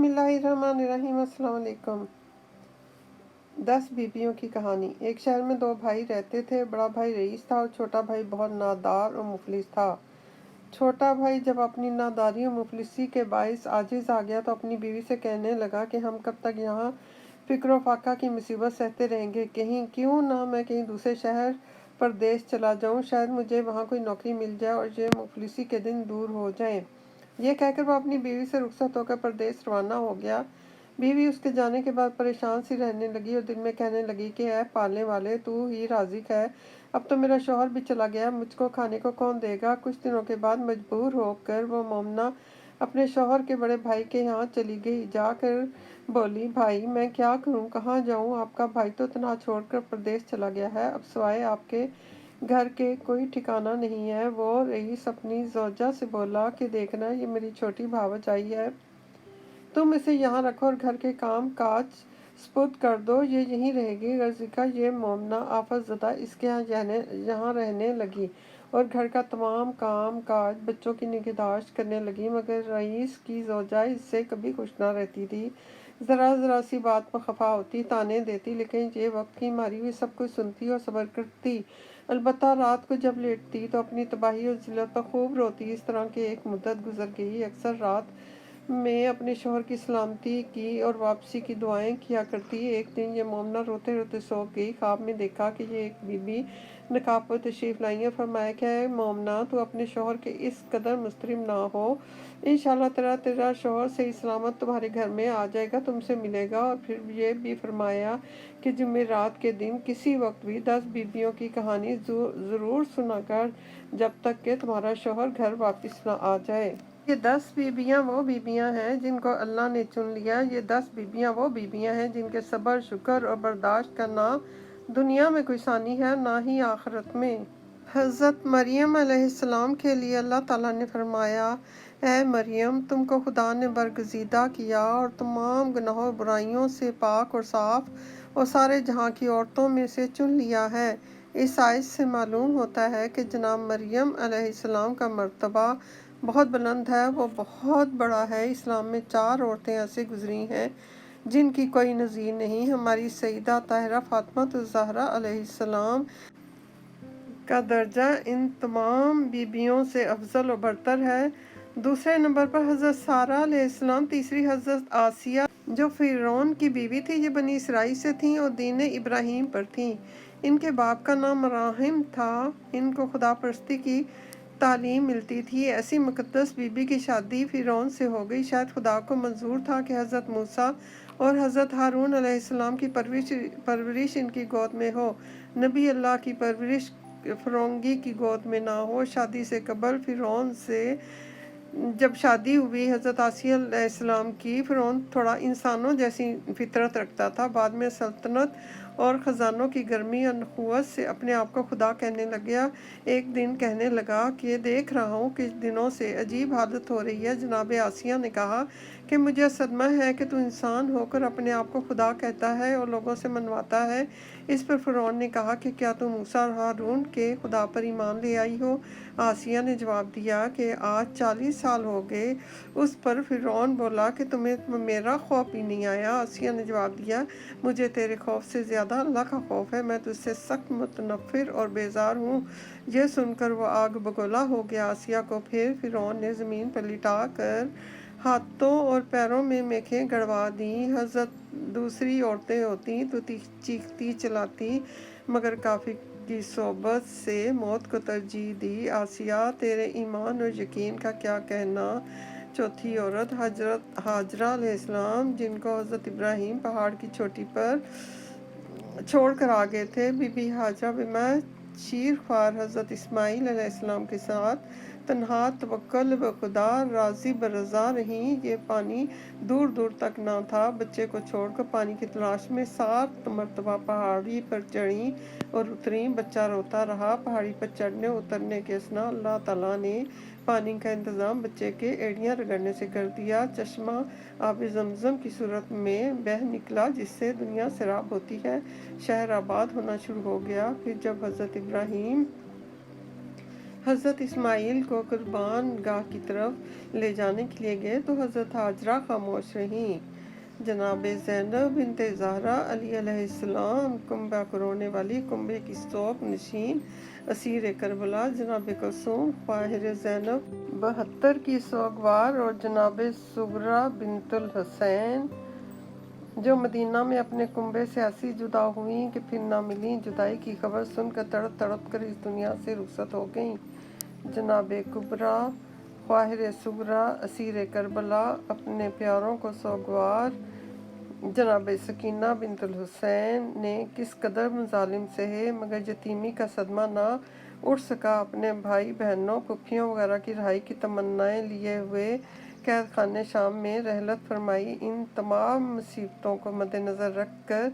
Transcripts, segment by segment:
बिस्मिल्लाहिर्रहमानिर्रहीम। अस्सलाम वालेकुम। 10 बीबियों की कहानी। एक शहर में 2 भाई रहते थे। बड़ा भाई रईस था और छोटा भाई बहुत नादार और मुफलिस था। छोटा भाई जब अपनी नादारी और मुफलिसी के बाइस आजिज आ गया तो अपनी बीवी से कहने लगा कि हम कब तक यहाँ फिक्र फाका की मुसीबत सहते रहेंगे। कहीं क्यों ना मैं कहीं दूसरे शहर परदेश चला जाऊँ, शायद मुझे वहाँ कोई नौकरी मिल जाए और ये मुफलिसी के दिन दूर हो जाएं। ये कहकर वो अपनी बीवी से रुखसत होकर परदेश रवाना हो गया। बीवी उसके जाने के बाद परेशान सी रहने लगी और दिल में कहने लगी कि ऐ पालने वाले, तू ही राज़ी है। अब तो मेरा शौहर भी चला गया, मुझको खाने को कौन देगा। कुछ दिनों के बाद मजबूर होकर वो मोमना अपने शौहर के बड़े भाई के यहाँ चली गई। जाकर बोली, भाई मैं क्या करूँ, कहाँ जाऊँ। आपका भाई तो तनहा छोड़कर प्रदेश चला गया है, अब सिवाय आपके घर के कोई ठिकाना नहीं है। वो रईस अपनी जोजा से बोला कि देखना, ये मेरी छोटी भावजाई है, तुम इसे यहाँ रखो और घर के काम काज स्पुर्द कर दो, ये यहीं रहेगी। रज़िका ये मोमना आफत ज़दा इसके यहाँ रहने लगी और घर का तमाम काम काज बच्चों की निगहदाश्त करने लगी। मगर रईस की जोजा इससे कभी खुश ना रहती थी। ज़रा सी बात पर खफा होती, ताने देती, लेकिन ये वक्त की मारी हुई सब कुछ सुनती और सब्र करती। अलबत्ता रात को जब लेटती तो अपनी तबाही और ज़िल्लत पर खूब रोती। इस तरह की एक मुद्दत गुजर गई। अक्सर रात में अपने शौहर की सलामती की और वापसी की दुआएं किया करती। एक दिन ये मोमना रोते रोते सो गई। ख्वाब में देखा कि ये एक बीबी नकाब पर तशरीफ़ लाई है। फरमाया कि मोमना, तू अपने शौहर के इस कदर मुस्तरिम ना हो, इंशाअल्लाह तेरा शौहर सही सलामत तुम्हारे घर में आ जाएगा, तुमसे मिलेगा। और फिर ये भी फरमाया कि जुमेरात के दिन किसी वक्त भी 10 बीबियों की कहानी ज़रूर सुना कर, जब तक कि तुम्हारा शौहर घर वापस ना आ जाए। ये 10 बीबियाँ वो बीबियाँ हैं जिनको अल्लाह ने चुन लिया। ये 10 बीबियाँ वो बीबियाँ हैं जिनके सब्र, शुक्र और बर्दाश्त का ना दुनिया में कोई सानी है, ना ही आखिरत में। हज़रत मरियम अलैहिस्सलाम के लिए अल्लाह ताला ने फरमाया, ऐ मरियम, तुमको खुदा ने बरगज़ीदा किया और तमाम गुनाहों और बुराइयों से पाक और साफ़ और सारे जहाँ की औरतों में से चुन लिया है। इस आयत से मालूम होता है कि जनाब मरियम अलैहिस्सलाम का मर्तबा बहुत बुलंद है, वो बहुत बड़ा है। इस्लाम में 4 औरतें ऐसे गुजरी हैं जिनकी कोई नज़ीर नहीं। हमारी सईदा ताहिरा फातिमा ज़हरा अलैहिस्सलाम का दर्जा इन तमाम बीबियों से अफजल और बरतर है। दूसरे नंबर पर हज़रत सारा अलैहिस्सलाम, तीसरी हज़रत आसिया जो फ़िरौन की बीवी थी, ये बनी इसराइल से थीं और दीन इब्राहीम पर थीं। इनके बाप का नाम मराहिम था। इनको खुदा परस्ती की तालीम मिलती थी। ऐसी मुक़द्दस बीबी की शादी फ़िरौन से हो गई। शायद खुदा को मंजूर था कि हज़रत मूसा और हज़रत हारून अलैहिस्सलाम की परवरिश इनकी गोद में हो, नबी अल्लाह की परवरिश फ़िरौंगी की गोद में ना हो। शादी से कबल फ़िरौन से जब शादी हुई हज़रत आसिया अलैहिस्सलाम की, फ़िरौन थोड़ा इंसानों जैसी फितरत रखता था। बाद में सल्तनत और ख़जानों की गर्मी और नखुवत से अपने आप को खुदा कहने लग गया। एक दिन कहने लगा कि देख रहा हूँ कि दिनों से अजीब हालत हो रही है। जनाब आसिया ने कहा कि मुझे सदमा है कि तू इंसान होकर अपने आप को खुदा कहता है और लोगों से मनवाता है। इस पर फ़िरौन ने कहा कि क्या तू मूसा और हारून के खुदा पर ईमान ले आई हो। आसिया ने जवाब दिया कि आज 40 साल हो गए। उस पर फ़िरौन बोला कि तुम्हें मेरा खौफ ही नहीं आया। आसिया ने जवाब दिया, मुझे तेरे खौफ से ज़्यादा अल्लाह का खौफ है, मैं तुझसे सख्त मुतनफ़िर और बेजार हूँ। यह सुनकर वो आग बगोला हो गया। आसिया को फिर फ़िरौन ने ज़मीन पर लिटा कर हाथों और पैरों में मेखें गड़वा दी। हज़रत दूसरी औरतें होती तो चीखती चिल्लाती, मगर काफ़ी की सोबत से मौत को तरजीह दी। आसिया, तेरे ईमान और यकीन का क्या कहना। चौथी औरत हज़रत हाजरा अलैहिस्सलाम, जिनको हज़रत इब्राहीम पहाड़ की चोटी पर छोड़ कर आ गए थे। बीबी हाजरा बिमा शीर ख्वार हज़रत इस्माइल अलैहिस्सलाम के साथ तन्हा तवक्कुल व खुदा राज़ी बरज़ा रहीं। ये पानी दूर दूर तक ना था। बच्चे को छोड़कर पानी की तलाश में 7 मरतबा पहाड़ी पर चढ़ी और उतरी। बच्चा रोता रहा। पहाड़ी पर चढ़ने उतरने के असना अल्लाह ताला ने पानी का इंतज़ाम बच्चे के एड़ियाँ रगड़ने से कर दिया। चश्मा आब ज़मज़म की सूरत में बह निकला, जिससे दुनिया सैराब होती है। शहर आबाद होना शुरू हो गया। फिर जब हज़रत इब्राहीम हज़रत इस्माइल को कुर्बान गाह की तरफ ले जाने के लिए गए तो हज़रत हाजरा खामोश रहीं। जनाब ज़ैनब बिनते ज़हरा अलैहिस्सलाम कुंबा को रोने वाली, कुंबे की शौक नशीन असीर करबला जनाब कुलसूम ख्वाहिर ज़ैनब 72 की सोगवार और जनाब सुगरा बिनतुल हुसैन जो मदीना में अपने कुंबे से ऐसी जुदा हुई कि फिर ना मिली, जुदाई की खबर सुनकर तड़प तड़प कर इस दुनिया से रुखसत हो गईं। जनाब कुबरा ख्वाहिर सुगरा असीर करबला अपने प्यारों को सोगवार जनाब सकीना बिनतुल हुसैन ने किस कदर मजालिम सहे, मगर यतीमी का सदमा ना उठ सका। अपने भाई बहनों पुफियों वगैरह की रहाई की तमन्नाएं लिए हुए कैद खाने शाम में रहलत फरमाई। इन तमाम मुसीबतों को मद्देनज़र रख कर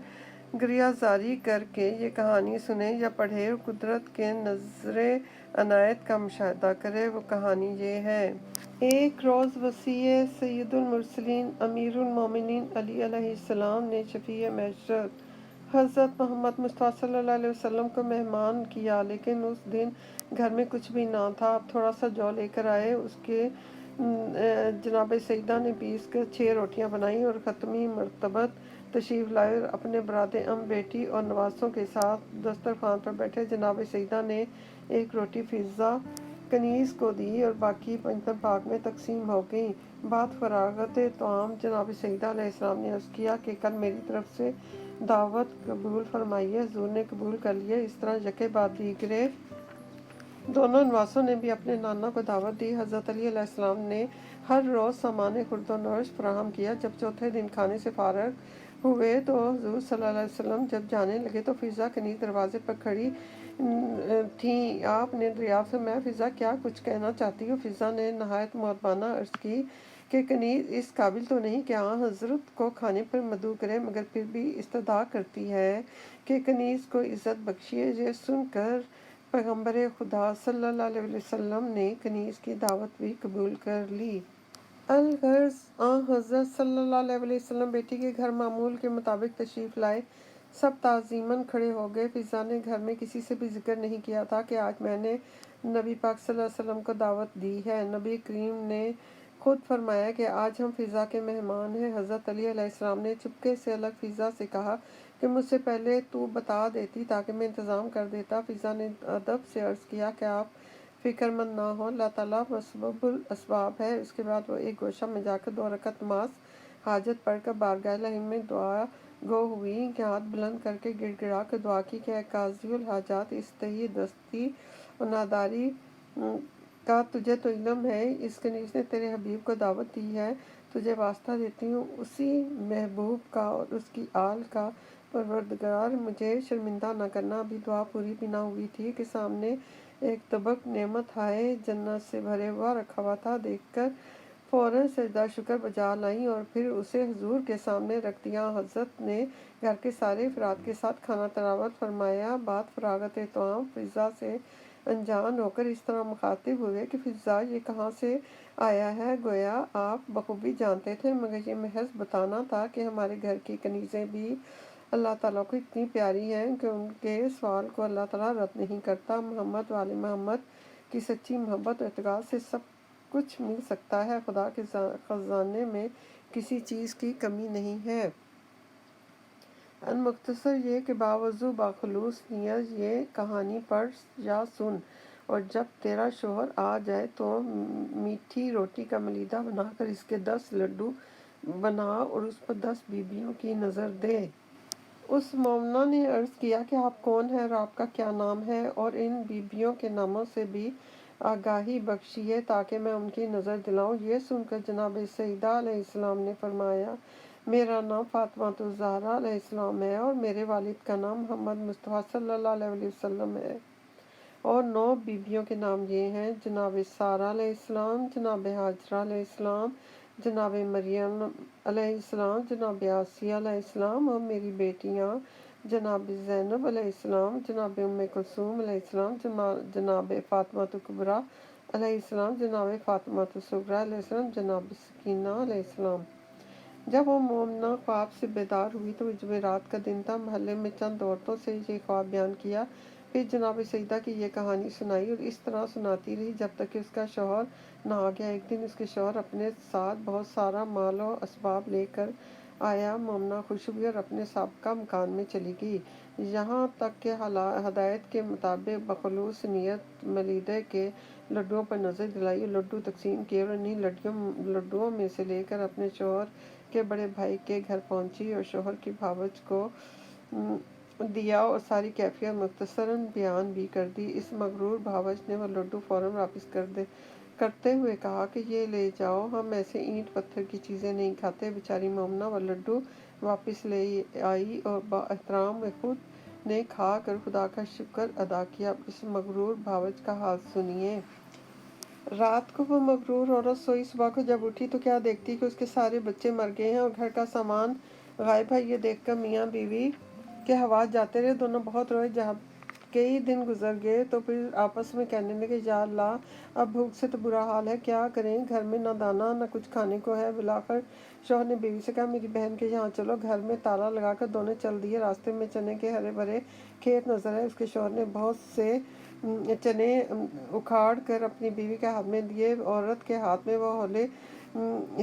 गिरियाजारी करके ये कहानी सुने या पढ़े और कुदरत के नज़रे अनायत का मुशाहदा करे। वो कहानी ये है। एक रोज़ वसीय सैयदुल मुरसलीन अमीरुल मोमिनीन अली अलैहिस्सलाम ने शफीए महशर हज़रत मोहम्मद मुस्तफ़ा सल्लल्लाहु अलैहि वसल्लम को मेहमान किया, लेकिन उस दिन घर में कुछ भी ना था। आप थोड़ा सा जौ लेकर आए। उसके जनाब सईदा ने पीस कर 6 रोटियां बनाई और ख़त्मी मरतबत तशरीफ़ लाए और अपने बरादे बेटी और नवासों के साथ दस्तरखान पर बैठे। जनाब सईदा ने एक रोटी फिज़ा कनीज़ को दी और बाकी पंचम पाक में तकसीम हो गई। बात फरागत तमाम जनाब सईदा अलैहिस्सलाम ने अर्ज़ किया कि कल मेरी तरफ से दावत कबूल फरमाइए। हुज़ूर ने कबूल कर लिया। इस तरह यके बाद दीगरे दोनों नवासों ने भी अपने नाना को दावत दी। हज़रत अली अलैहिस्सलाम ने हर रोज़ सामान खुर्दोनोश फराहम किया। जब चौथे दिन खाने से फारग हुए तो हुज़ूर सल्लल्लाहु अलैहि वसल्लम जब जाने लगे तो फ़िज़ा कनीज़ दरवाजे पर खड़ी थी। आपने दरियाफ्त से मैं फ़िज़ा क्या कुछ कहना चाहती हूँ। फ़िज़ा ने नहायत मुअद्दबाना अर्ज़ की कि कनीज़ इस काबिल तो नहीं कि हाँ हज़रत को खाने पर मदऊ करे, मगर फिर भी इस्तदा करती है कि कनीज़ को इज़्ज़त बख्शिए। ये सुनकर पैगम्बर खुदा सल्लल्लाहु अलैहि वसल्लम ने कनीज़ की दावत भी कबूल कर ली। अलगर्ज़ हज़रत सल्लल्लाहु अलैहि वसल्लम बेटी के घर मामूल के मुताबिक तशरीफ़ लाए। सब ताज़ीमन खड़े हो गए। फ़िज़ा ने घर में किसी से भी जिक्र नहीं किया था कि आज मैंने नबी पाक सल्लल्लाहु अलैहि वसल्लम को दावत दी है। नबी करीम ने खुद फरमाया कि आज हम फ़िज़ा के मेहमान हैं। हज़रत अली अलैहिस्सलाम ने चुपके से अलग फ़िज़ा से कहा कि मुझसे पहले तू बता देती ताकि मैं इंतज़ाम कर देता। फ़िज़ा ने अदब से अर्ज़ किया कि आप फ़िक्रमंद ना हो, अल्लाह ताला मुसब्बिबुल असबाब है। उसके बाद वो एक गोशा में जाकर 2 रकत नमाज हाजत पढ़कर बारगाह इलाही में दुआ गो हुई कि हाथ बुलंद करके गिड़गिड़ा कर दुआ की कि काज़ियुल हाजात इस तही दस्ती और नादारी का तुझे तो इल्म है। इस कनीज़ ने तेरे हबीब को दावत दी है। तुझे वास्ता देती हूँ उसी महबूब का और उसकी आल का, परवरदिगार मुझे शर्मिंदा न करना। अभी दुआ पूरी भी ना हुई थी कि सामने एक तबक नेमत हाय जन्नत से भरे हुआ रखा हुआ था। देखकर फ़ौरन सजदा शुक्र बजा लाई और फिर उसे हुजूर के सामने रख दिया। हज़रत ने घर के सारे अफराद के साथ खाना तनावत फरमाया। बात फरागत तमाम फ़िज़ा से अनजान होकर इस तरह मुखातिब हुए कि फ़िज़ा ये कहाँ से आया है। गोया आप बखूबी जानते थे, मगर ये महज बताना था कि हमारे घर की कनीज़ें भी अल्लाह ताला को इतनी प्यारी हैं कि उनके सवाल को अल्लाह ताला रद्द नहीं करता। मोहम्मद वाले मोहम्मद की सच्ची मोहब्बत और इत्क़ाद से सब कुछ मिल सकता है। खुदा के ख़ज़ाने में किसी चीज़ की कमी नहीं है। मुख्तसर ये कि बावजू बाखलूस नियत ये कहानी पढ़ या सुन, और जब तेरा शोहर आ जाए तो मीठी रोटी का मलीदा बनाकर इसके 10 लड्डू बना और उस पर 10 बीबियों की नज़र दे। उस मोमना ने अर्ज़ किया कि आप कौन हैं और आपका क्या नाम है, और इन बीबियों के नामों से भी आगाही बख्शिए ताकि मैं उनकी नज़र दिलाऊं। ये सुनकर जनाब सईदा अलैहिस्सलाम ने फरमाया, मेरा नाम फ़ातिमा ज़हरा अलैहिस्सलाम है और मेरे वालिद का नाम मोहम्मद मुस्तफ़ा सल्लल्लाहु अलैहि वसल्लम है। और 9 बीबियों के नाम ये हैं, जनाब सारा अलैहिस्सलाम, जनाब हाजरा अलैहिस्सलाम, जनाब मरियम अलैहिस्सलाम, जनाब आसिया अलैहिस्सलाम और मेरी बेटियां जनाब ज़ैनब अलैहिस्सलाम, जनाब उम्मे कुलसूम अलैहिस्सलाम, जनाब फ़ातिमा कुबरा अलैहिस्सलाम, जनाब फ़ातिमा सुगरा अलैहिस्सलाम, जनाब सकीना अलैहिस्सलाम। जब वो मोमना ख्वाब से बेदार हुई तो जुमेरात का दिन था। महल्ले में चंद औरतों से ये ख्वाब बयान किया। फिर जनाब सईदा की ये कहानी सुनाई और इस तरह सुनाती रही जब तक कि उसका शौहर ना आ गया। एक दिन उसके शौहर अपने साथ बहुत सारा माल और असबाब लेकर आया। मोमना खुश हुई और अपने साबका मकान में चली गई। यहाँ तक कि हदायत के मुताबिक बखलूस नियत मलिदा के लड्डुओं पर नज़र दिलाई और लड्डू तकसीम किए और इन्हीं लड्डुओं में से लेकर अपने शौहर के बड़े भाई के घर पहुंची और शौहर की भावच को दिया और सारी कैफियत मुख्तसरन बयान भी कर दी। इस मगरूर भावच ने वह लड्डू फौरन वापस करते हुए कहा कि ये ले जाओ, हम ऐसे ईंट पत्थर की चीज़ें नहीं खाते। बेचारी मोमना वह लड्डू वापस ले आई और बाएहतराम व खुद ने खा कर खुदा का शुक्र अदा किया। इस मगरूर भावच का हाल सुनिए। रात को वो मगरूर औरत सोई। सुबह को जब उठी तो क्या देखती कि उसके सारे बच्चे मर गए हैं और घर का सामान गायब है। ये देखकर मियाँ बीवी के हवास जाते रहे। दोनों बहुत रोए। जब कई दिन गुजर गए तो फिर आपस में कहने लगे, या अल्लाह, अब भूख से तो बुरा हाल है, क्या करें, घर में न दाना न कुछ खाने को है। बुलाकर शौहर ने बीवी से कहा, मेरी बहन के यहाँ चलो। घर में ताला लगाकर दोनों चल दिए। रास्ते में चने के हरे भरे खेत नजर आए। उसके शौहर ने बहुत से चने उखाड़ कर अपनी बीवी के हाथ में दिए। औरत के हाथ में वो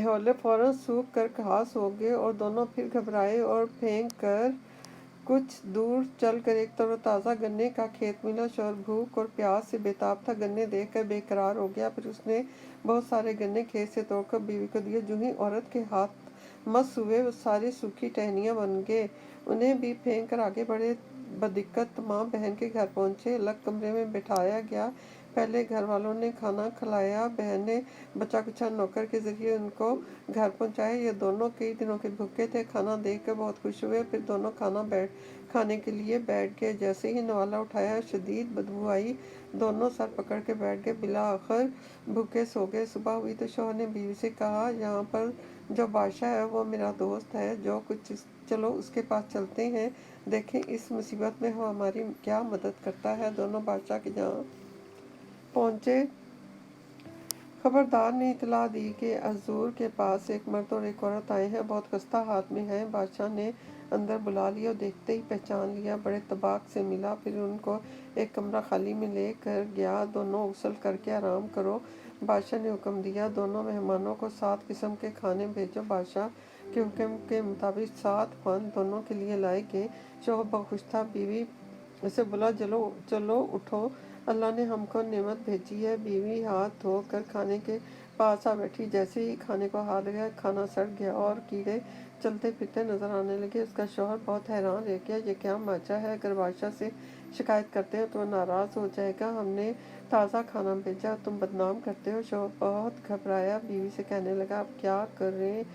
हौले फौरन सूख कर घास हो गए और दोनों फिर घबराए और फेंक कर कुछ दूर चलकर एक तरोताज़ा गन्ने का खेत मिला। शौहर भूख और प्यास से बेताब था। गन्ने देखकर बेकरार हो गया। फिर उसने बहुत सारे गन्ने खेत से तोड़कर बीवी को दिए। जो ही औरत के हाथ मस हुए वो सारी सूखी टहनियाँ बन गए। उन्हें भी फेंक कर आगे बढ़े। बदिक्कत माँ बहन के घर पहुँचे। अलग कमरे में बिठाया गया। पहले घर वालों ने खाना खिलाया। बहन ने बचा कुचा नौकर के जरिए उनको घर पहुँचाया। ये दोनों कई दिनों के भूखे थे। खाना देखकर बहुत खुश हुए। फिर दोनों खाने के लिए बैठ गए। जैसे ही नवाला उठाया शदीद बदबू आई। दोनों सर पकड़ के बैठ गए। बिला आखिर भूखे सो गए। सुबह हुई तो शौहर ने बीवी से कहा, यहाँ पर जो बादशाह है वो मेरा दोस्त है, जो कुछ चलो उसके पास चलते हैं, देखें इस मुसीबत में वो हमारी क्या मदद करता है। दोनों बादशाह के यहाँ पहुँचे। खबरदार ने इतला दी कि हजूर के पास एक मर्द और एक औरत आए हैं, बहुत खस्ता हाथ में है। बादशाह ने अंदर बुला लिया और देखते ही पहचान लिया। बड़े तबाक से मिला। फिर उनको एक कमरा खाली में ले कर गया। दोनों गुस्ल करके आराम करो। बादशाह ने हुक्म दिया, दोनों मेहमानों को 7 किस्म के खाने भेजो। बादशाह के हुक्म के मुताबिक 7 खान दोनों के लिए लाए गए। शौहर बहुत खुश था। बीवी उसे बोला, चलो उठो, अल्लाह ने हमको नेमत भेजी है। बीवी हाथ धोकर खाने के पास आ बैठी। जैसे ही खाने को हाथ लगाया, खाना सड़ गया और कीड़े चलते फिरते नजर आने लगे। उसका शौहर बहुत हैरान रह गया, ये क्या मजा है। अगर बादशाह से शिकायत करते हो तो वह नाराज़ हो जाएगा। हमने ताज़ा खाना भेजा, तुम बदनाम करते हो। शौहर बहुत घबराया। बीवी से कहने लगा, अब क्या करें,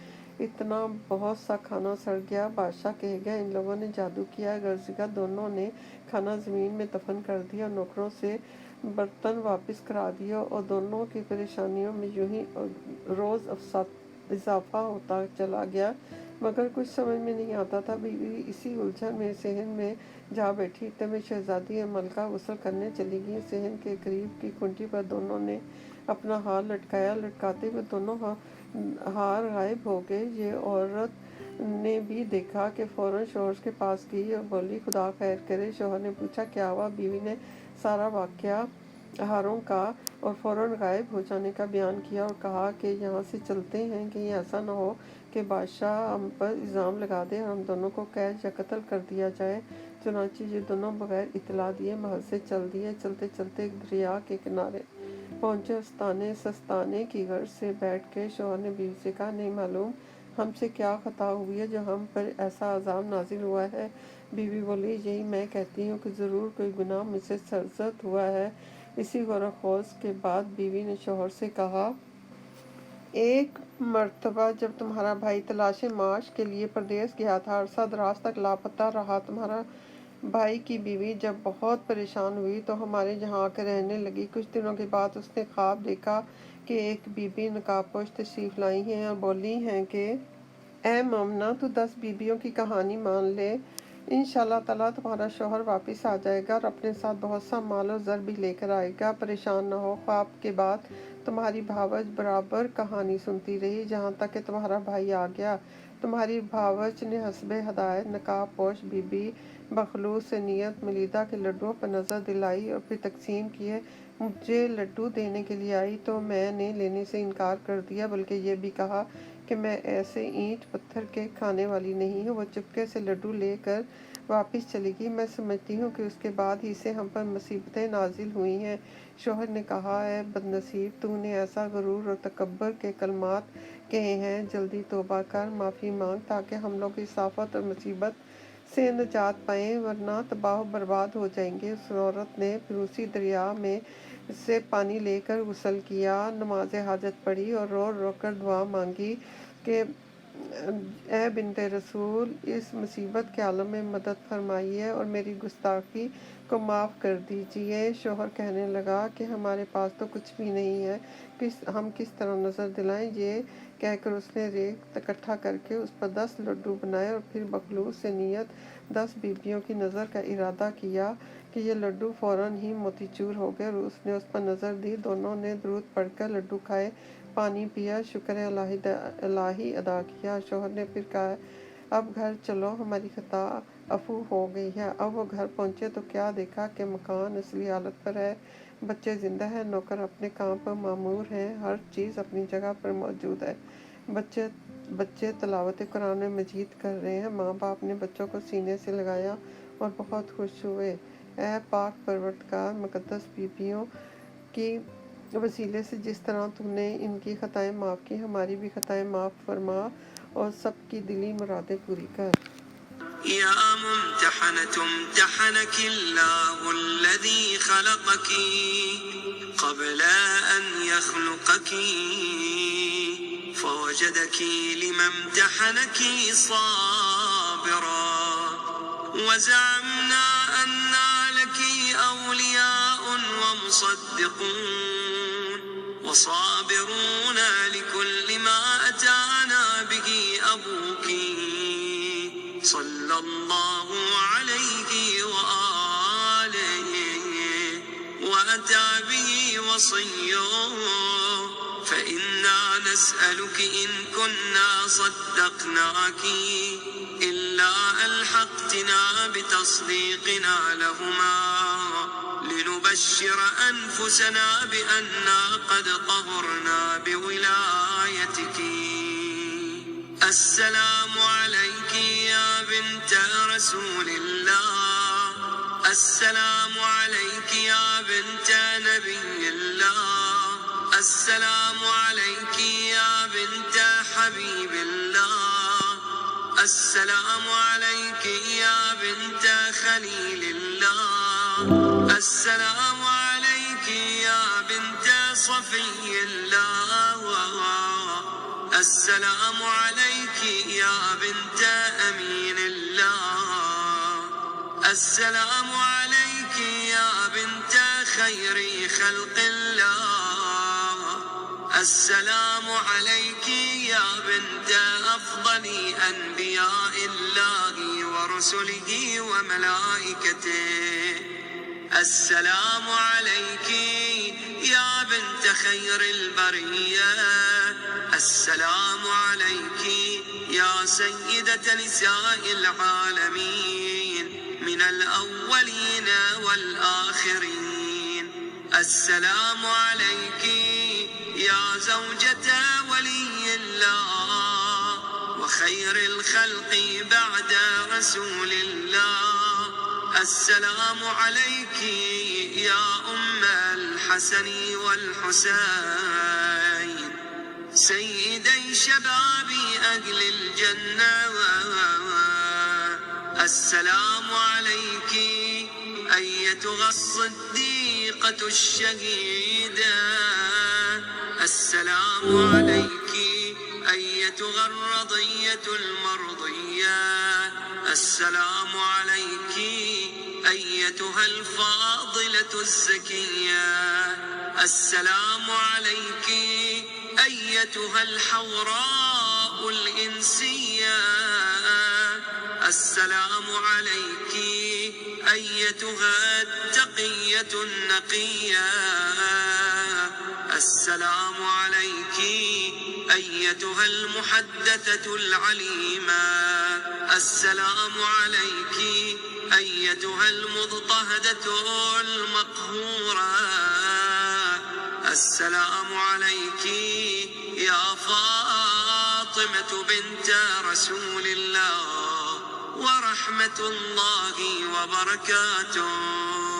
इतना बहुत सा खाना सड़ गया। बादशाह कहेगा इन लोगों ने जादू किया। गर्जिका दोनों ने खाना ज़मीन में दफन कर दिया। नौकरों से बर्तन वापस करा दिया और दोनों की परेशानियों में यूं ही रोज़ इजाफा होता चला गया। मगर कुछ समझ में नहीं आता था। बीवी इसी उलझन में सहन में जा बैठी। इतने में शहजादी मलका गुस्ल करने चली गई। सहन के करीब की खूंटी पर दोनों ने अपना हार लटकाया। लटकाते हुए दोनों हार गायब हो गए। ये औरत ने भी देखा कि फौरन शौहर के पास गई और बोली, खुदा खैर करे। शौहर ने पूछा, क्या हुआ। बीवी ने सारा वाकया हारों का और फौरन गायब हो जाने का बयान किया और कहा कि यहाँ से चलते हैं, कहीं ऐसा न हो कि बादशाह हम पर इल्ज़ाम लगा दे और हम दोनों को कैद या कत्ल कर दिया जाए। चुनांचे ये दोनों बगैर इतला दिए महल से चल दिए। चलते चलते एक दरिया के किनारे पहुँचे। सस्ताने की गर्ज से बैठ के शौहर ने बीवी से कहा, नहीं मालूम हमसे क्या खता हुई है जो हम पर ऐसा अजाब नाजिल हुआ है। बीवी बोली, यही मैं कहती हूँ कि ज़रूर कोई गुनाह मुझसे सरजद हुआ है। इसी गौरखौज के बाद बीवी ने शौहर से कहा, एक मर्तबा जब तुम्हारा भाई तलाश माश के लिए परदेस गया था, अरसा दराज तक लापता रहा। तुम्हारा भाई की बीवी जब बहुत परेशान हुई तो हमारे यहाँ आकर रहने लगी। कुछ दिनों के बाद उसने ख्वाब देखा कि एक बीबी नकाबपोश तशरीफ लाई हैं और बोली हैं कि ए मोमना, तू 10 बीबियों की कहानी मान ले, इंशाल्लाह ताला तुम्हारा शौहर वापस आ जाएगा और अपने साथ बहुत सा माल और ज़र भी लेकर आएगा। परेशान न हो। ख्वाब के बाद तुम्हारी भावज बराबर कहानी सुनती रही जहाँ तक कि तुम्हारा भाई आ गया। تمہاری بھاوچ نے حسب ہدایت نقاب پوش بی بی بخلوص سے نیت ملیدہ کے لڈوؤں پر نظر دلائی اور پھر تقسیم کیے۔ مجھے لڈو دینے کے لیے آئی تو میں نے لینے سے انکار کر دیا، بلکہ یہ بھی کہا کہ میں ایسے اینٹ پتھر کے کھانے والی نہیں ہوں۔ وہ چپکے سے لڈو لے کر واپس چلی گئی۔ میں سمجھتی ہوں کہ اس کے بعد ہی سے ہم پر مصیبتیں نازل ہوئی ہیں۔ شوہر نے کہا، اے بدنصیب، تو نے ایسا غرور اور تکبر کے کلمات کہے ہیں، جلدی توبہ کر، معافی مانگ تاکہ ہم لوگ اس آفت اور مصیبت سے نجات پائیں، ورنہ تباہ و برباد ہو جائیں گے۔ اس عورت نے پھر اسی دریا میں سے پانی لے کر غسل کیا، نماز حاجت پڑھی اور رو رو کر دعا مانگی کہ اے بنت رسول، اس مصیبت کے عالم میں مدد فرمائیے اور میری گستاخی کو معاف کر دیجیے۔ شوہر کہنے لگا کہ ہمارے پاس تو کچھ بھی نہیں ہے، ہم کس طرح نظر دلائیں؟ یہ کہہ کر اس نے ریت اکٹھا کر کے اس پر 10 لڈو بنائے اور پھر بخلوص سے نیت 10 بیویوں کی نظر کا ارادہ کیا کہ یہ لڈو فوراً ہی موتی چور ہو گئے، اور اس نے اس پر نظر دی۔ دونوں نے درود پڑھ کر لڈو کھائے، پانی پیا، شکر الہی ادا کیا۔ شوہر نے پھر کہا، اب گھر چلو، ہماری خطا عفو ہو گئی ہے۔ اب وہ گھر پہنچے تو کیا دیکھا کہ مکان اصلی حالت پر ہے، بچے زندہ ہیں، نوکر اپنے کام پر مامور ہیں، ہر چیز اپنی جگہ پر موجود ہے۔ بچے تلاوت قرآن مجید کر رہے ہیں۔ ماں باپ نے بچوں کو سینے سے لگایا اور بہت خوش ہوئے۔ اے پاک پروردگار، مقدس بیویوں کی وسیلے سے جس طرح تم نے ان کی خطائیں معاف کی، ہماری بھی خطائیں معاف فرما اور سب کی دلی مرادیں پوری کر۔ یا ممتحنة امتحنك الله الذي خلقك قبل أن يخلقك فوجدك لما امتحنك صابرا وزعمنا أن لك أولياء ومصدقون وصابرون لكل ما أتانا به أبوك صلى الله عليه وآله وأتى به وصيه فإنا نسألك إن كنا صدقناك إلا ألحقتنا بتصديقنا لهما لنبشر أنفسنا بأننا قد طهرنا بولايتك. السلام عليك يا بنت رسول الله، السلام عليك يا بنت نبي الله، السلام عليك يا بنت حبيب الله، السلام عليك يا بنت خليل الله، السلام عليك يا بنت صفي الله، السلام عليك يا بنت أمين الله، السلام عليك يا بنت خير خلق الله، السلام عليك يا بنت أفضل أنبياء الله ورسله وملائكته، السلام عليك يا بنت خير البرية، السلام عليك يا سيدة نساء العالمين من الأولين والآخرين، السلام عليك يا زوجة ولي الله وخير الخلق بعد رسول الله، السلام عليك يا أم الحسن والحسين سيدي شباب أهل الجنة، السلام عليك أيتها الصديقة الشهيدة، السلام عليك أيتها الرضية المرضية، السلام عليك أيتها الفاضلة الزكية، السلام عليك أيتها الحوراء الإنسية، السلام عليك أيتها التقية النقية، السلام عليك أيتها أيتها المحدثة العليمة. السلام عليك أيتها المضطهدة المقهورة. السلام عليك يا فاطمة بنت رسول الله ورحمة الله وبركاته.